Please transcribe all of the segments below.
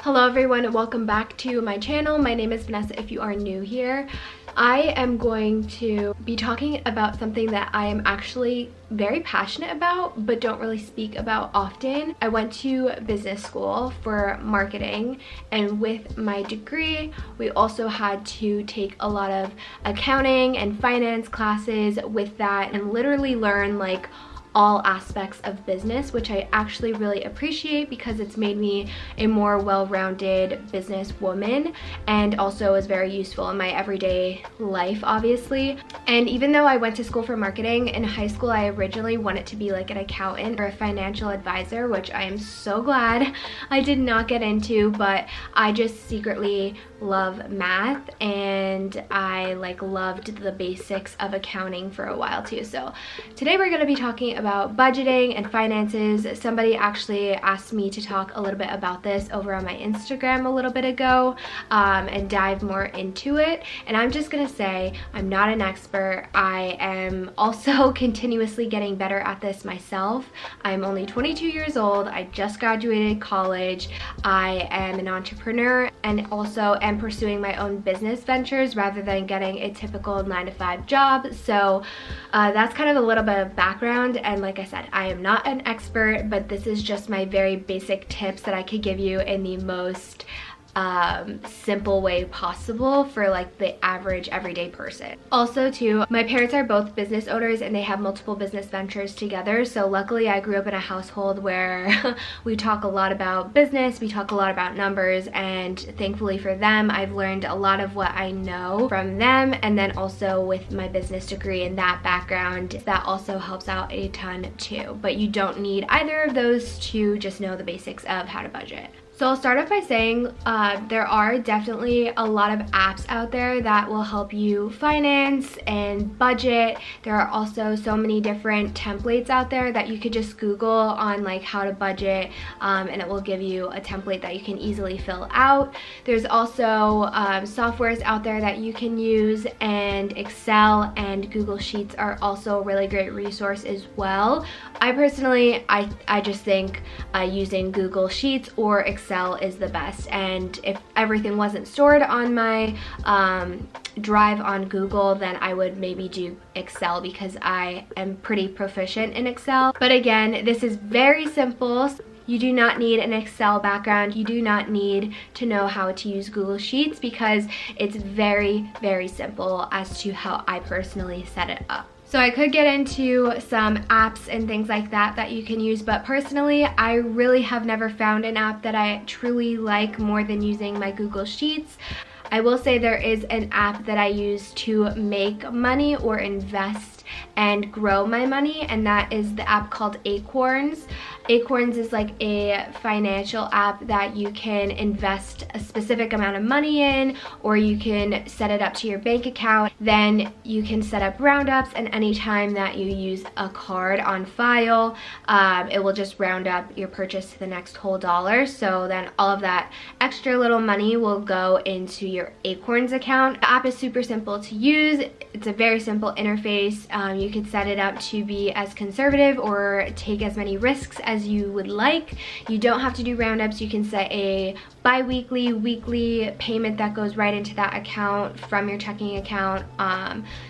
Hello everyone and welcome back to my channel. My name is Vanessa if you are new here. I am going to be talking about something that I am actually very passionate about but don't really speak about often. I went to business school for marketing, and with my degree we also had to take a lot of accounting and finance classes with that and literally learn like all aspects of business, which I actually really appreciate because it's made me a more well-rounded business woman and also is very useful in my everyday life, obviously. And even though I went to school for marketing, in high school I originally wanted to be like an accountant or a financial advisor, which I am so glad I did not get into, but I just secretly love math and I loved the basics of accounting for a while too. So today we're going to be talking about budgeting and finances. Somebody actually asked me to talk a little bit about this over on my Instagram a little bit ago and dive more into it. And I'm just gonna say I'm not an expert. I am also continuously getting better at this myself. I'm only 22 years old. I just graduated college. I am an entrepreneur and also am pursuing my own business ventures rather than getting a typical 9-to-5 job. So that's kind of a little bit of background, and like I said, I am not an expert, but this is just my very basic tips that I could give you in the most simple way possible for like the average everyday person. Also too, my parents are both business owners and they have multiple business ventures together, so luckily I grew up in a household where we talk a lot about business, we talk a lot about numbers, and thankfully for them I've learned a lot of what I know from them, and then also with my business degree and that background that also helps out a ton too. But you don't need either of those to just know the basics of how to budget. So I'll start off by saying there are definitely a lot of apps out there that will help you finance and budget. There are also so many different templates out there that you could just Google on like how to budget and it will give you a template that you can easily fill out. There's also softwares out there that you can use, and Excel and Google Sheets are also a really great resource as well. I personally, I just think using Google Sheets or Excel is the best, and if everything wasn't stored on my drive on Google, then I would maybe do Excel because I am pretty proficient in Excel. But again, this is very simple. You do not need an Excel background. You do not need to know how to use Google Sheets because it's very, very simple as to how I personally set it up. So I could get into some apps and things like that that you can use, but personally, I really have never found an app that I truly like more than using my Google Sheets. I will say there is an app that I use to make money or invest and grow my money, and that is the app called Acorns. Acorns is like a financial app that you can invest a specific amount of money in, or you can set it up to your bank account. Then you can set up roundups, and anytime that you use a card on file, it will just round up your purchase to the next whole dollar. So then all of that extra little money will go into your Acorns account. The app is super simple to use. It's a very simple interface. You can set it up to be as conservative or take as many risks as you would like. You don't have to do roundups. You can set a bi-weekly, weekly payment that goes right into that account from your checking account.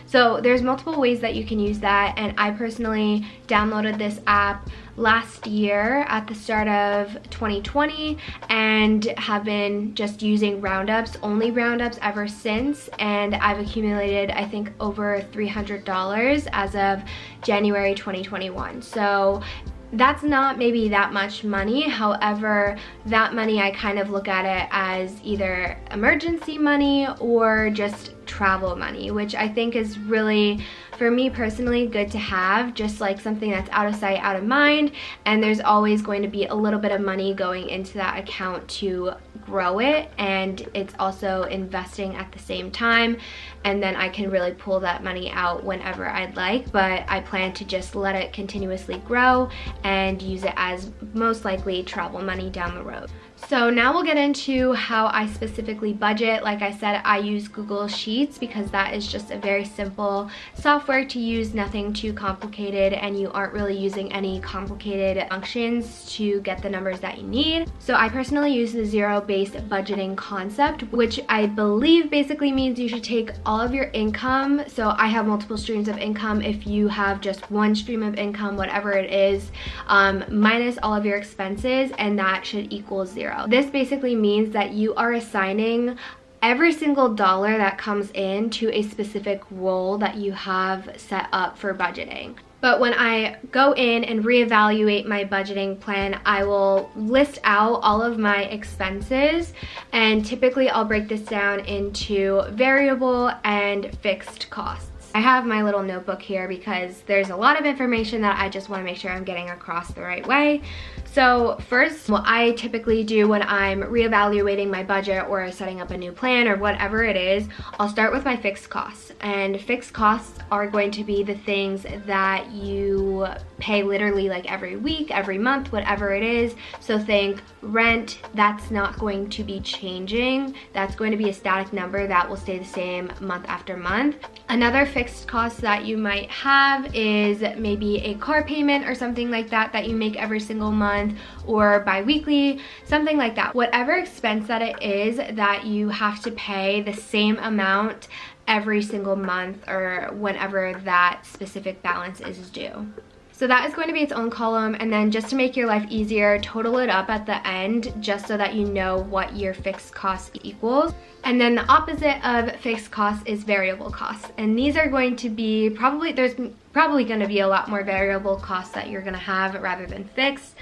So there's multiple ways that you can use that, and I personally downloaded this app last year at the start of 2020 and have been just using roundups, only roundups ever since, and I've accumulated I think over $300 as of January 2021. So that's not maybe that much money. However, that money I kind of look at it as either emergency money or just travel money, which I think is really, for me personally, good to have, just like something that's out of sight, out of mind, and there's always going to be a little bit of money going into that account to grow it, and it's also investing at the same time, and then I can really pull that money out whenever I'd like, but I plan to just let it continuously grow and use it as most likely travel money down the road. So now we'll get into how I specifically budget. Like I said, I use Google Sheets because that is just a very simple software to use, nothing too complicated, and you aren't really using any complicated functions to get the numbers that you need. So I personally use the Xero-based budgeting concept, which I believe basically means you should take all of your income. So I have multiple streams of income. If you have just one stream of income, whatever it is, minus all of your expenses, and that should equal zero. This basically means that you are assigning every single dollar that comes in to a specific role that you have set up for budgeting. But when I go in and reevaluate my budgeting plan, I will list out all of my expenses, and typically I'll break this down into variable and fixed costs. I have my little notebook here because there's a lot of information that I just want to make sure I'm getting across the right way. So first, what I typically do when I'm reevaluating my budget or setting up a new plan or whatever it is, I'll start with my fixed costs. And fixed costs are going to be the things that you pay literally like every week, every month, whatever it is. So think rent, that's not going to be changing. That's going to be a static number that will stay the same month after month. Another fixed cost that you might have is maybe a car payment or something like that that you make every single month, or bi-weekly, something like that. Whatever expense that it is that you have to pay the same amount every single month or whenever that specific balance is due. So that is going to be its own column, and then just to make your life easier, total it up at the end just so that you know what your fixed cost equals. And then the opposite of fixed costs is variable costs. And these are going to be there's probably going to be a lot more variable costs that you're going to have rather than fixed.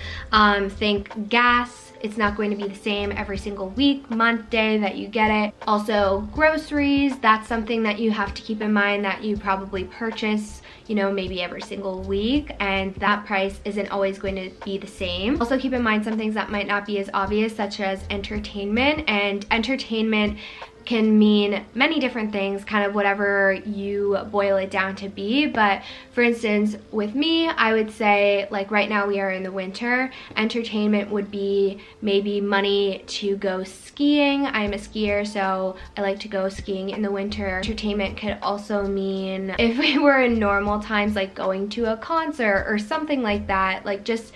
Think gas. It's not going to be the same every single week, month, day that you get it. Also groceries, that's something that you have to keep in mind that you probably purchase, you know, maybe every single week, and that price isn't always going to be the same. Also keep in mind some things that might not be as obvious, such as entertainment, and entertainment can mean many different things, kind of whatever you boil it down to be. But for instance, with me, I would say, like right now we are in the winter, entertainment would be maybe money to go skiing. I'm a skier, so I like to go skiing in the winter. Entertainment could also mean, if we were in normal times, like going to a concert or something like that, like just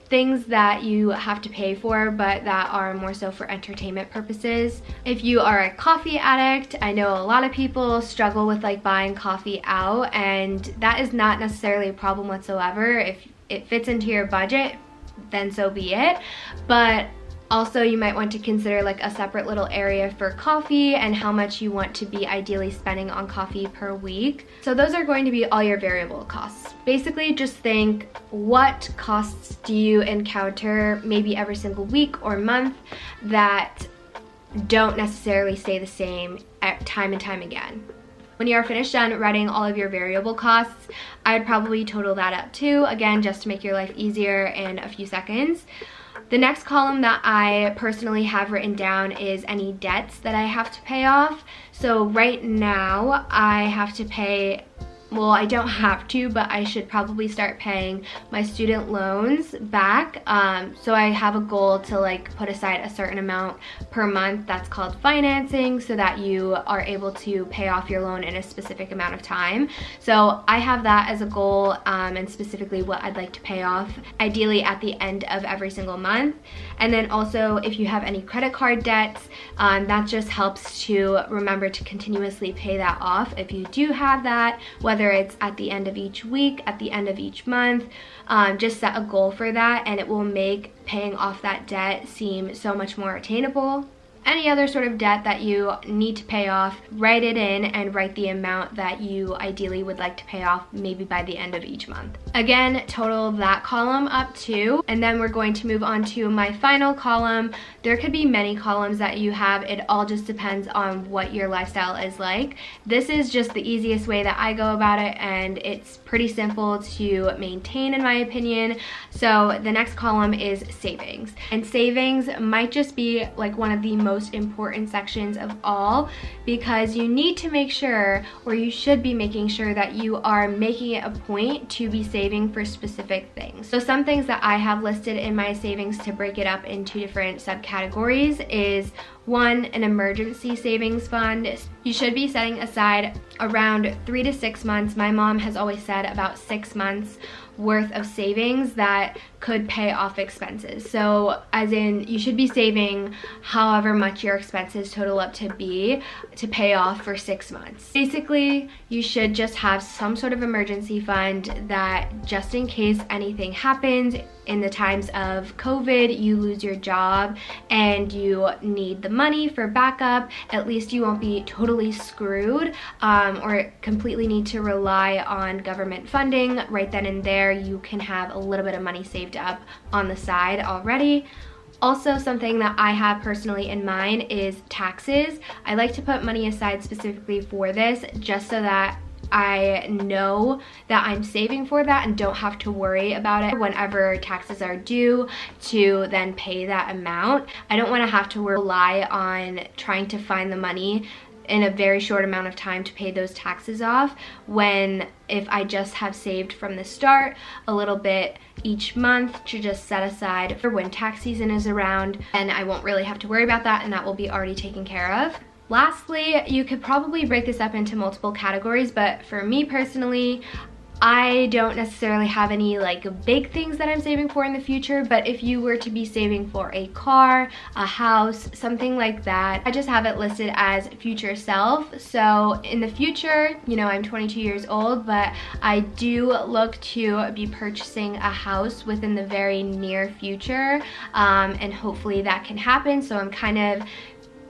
things that you have to pay for but that are more so for entertainment purposes. If you are a coffee addict, I know a lot of people struggle with like buying coffee out, and that is not necessarily a problem whatsoever. If it fits into your budget, then so be it. But also, you might want to consider like a separate little area for coffee and how much you want to be ideally spending on coffee per week. So those are going to be all your variable costs. Basically, just think, what costs do you encounter maybe every single week or month that don't necessarily stay the same time and time again. When you are finished done writing all of your variable costs, I'd probably total that up too, again, just to make your life easier in a few seconds. The next column that I personally have written down is any debts that I have to pay off. So right now I have to pay, well, I don't have to, but I should probably start paying my student loans back. So I have a goal to like put aside a certain amount per month. That's called financing, so that you are able to pay off your loan in a specific amount of time. So I have that as a goal, and specifically what I'd like to pay off, ideally at the end of every single month. And then also, if you have any credit card debts, that just helps to remember to continuously pay that off if you do have that, whether it's at the end of each week, at the end of each month. Just set a goal for that, and it will make paying off that debt seem so much more attainable. Any other sort of debt that you need to pay off, write it in and write the amount that you ideally would like to pay off maybe by the end of each month. Again, total that column up too, and then we're going to move on to my final column. There could be many columns that you have. It all just depends on what your lifestyle is like. This is just the easiest way that I go about it, and it's pretty simple to maintain in my opinion. So the next column is savings, and savings might just be like one of the most most important sections of all, because you need to make sure, or you should be making sure, that you are making it a point to be saving for specific things. So some things that I have listed in my savings to break it up into different subcategories is: 1, an emergency savings fund. You should be setting aside around 3 to 6 months. My mom has always said about 6 months worth of savings that could pay off expenses. So as in, you should be saving however much your expenses total up to be to pay off for 6 months. Basically, you should just have some sort of emergency fund that, just in case anything happens in the times of COVID, you lose your job and you need the money for backup, at least you won't be totally screwed or completely need to rely on government funding. Right then and there, you can have a little bit of money saved up on the side already. Also, something that I have personally in mind is taxes. I like to put money aside specifically for this, just so that I know that I'm saving for that and don't have to worry about it whenever taxes are due to then pay that amount. I don't want to have to rely on trying to find the money in a very short amount of time to pay those taxes off, when if I just have saved from the start a little bit each month to just set aside for when tax season is around, and I won't really have to worry about that, and that will be already taken care of. Lastly, you could probably break this up into multiple categories, but for me personally, I don't necessarily have any like big things that I'm saving for in the future, but if you were to be saving for a car, a house, something like that, I just have it listed as future self. So in the future, you know, I'm 22 years old, but I do look to be purchasing a house within the very near future, and hopefully that can happen. So I'm kind of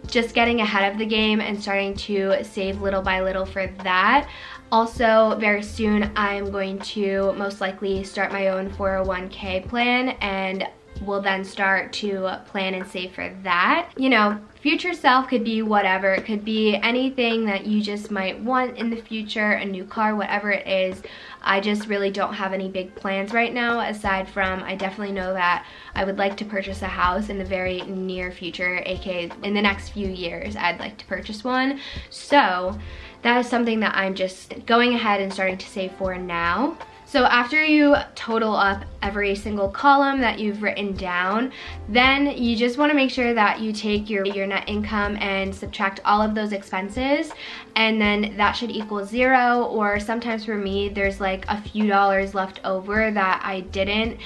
just getting ahead of the game and starting to save little by little for that. Also, very soon I'm going to most likely start my own 401k plan, and will then start to plan and save for that. You know, future self could be whatever. It could be anything that you just might want in the future, a new car, whatever it is. I just really don't have any big plans right now, aside from I definitely know that I would like to purchase a house in the very near future, aka in the next few years I'd like to purchase one. So that is something that I'm just going ahead and starting to save for now. So after you total up every single column that you've written down, then you just want to make sure that you take your net income and subtract all of those expenses, and then that should equal 0, or sometimes for me there's like a few dollars left over that I didn't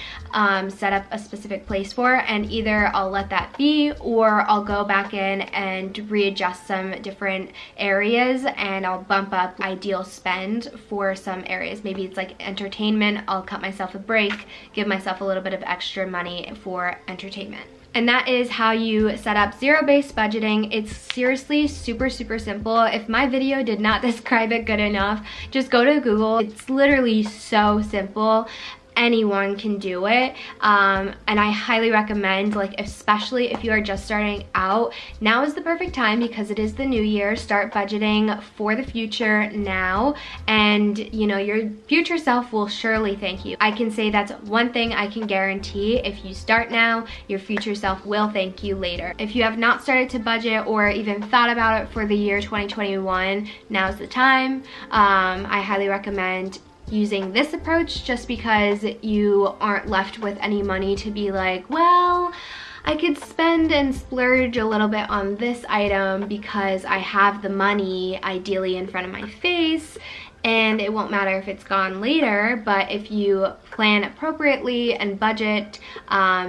set up a specific place for, and either I'll let that be or I'll go back in and readjust some different areas, and I'll bump up ideal spend for some areas. Maybe it's like entertainment, I'll cut myself a break, give myself a little bit of extra money for entertainment. And that is how you set up Xero-based budgeting. It's seriously super simple. If my video did not describe it good enough, just go to Google. It's literally so simple. Anyone can do it, and I highly recommend, like, especially if you are just starting out, now is the perfect time because it is the new year. Start budgeting for the future now, and you know, your future self will surely thank you. I can say that's one thing I can guarantee: if you start now, your future self will thank you later. If you have not started to budget or even thought about it for the year 2021, now's the time. I highly recommend using this approach, just because you aren't left with any money to be like, well, I could spend and splurge a little bit on this item because I have the money ideally in front of my face, and it won't matter if it's gone later. But if you plan appropriately and budget,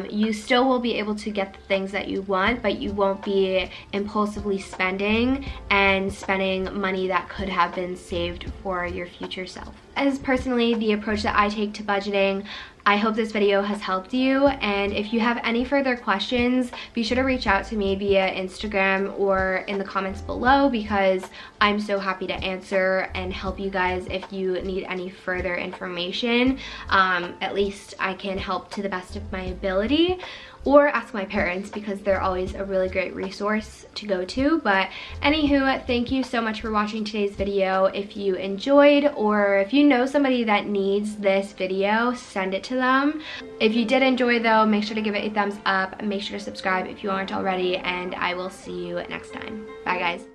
you still will be able to get the things that you want, but you won't be impulsively spending and spending money that could have been saved for your future self. As personally the approach that I take to budgeting, I hope this video has helped you, and if you have any further questions, be sure to reach out to me via Instagram or in the comments below, because I'm so happy to answer and help you guys if you need any further information. At least I can help to the best of my ability. or ask my parents because they're always a really great resource to go to. But anywho, thank you so much for watching today's video. If you enjoyed, or if you know somebody that needs this video, send it to them. If you did enjoy though, make sure to give it a thumbs up, make sure to subscribe if you aren't already, and I will see you next time. Bye guys.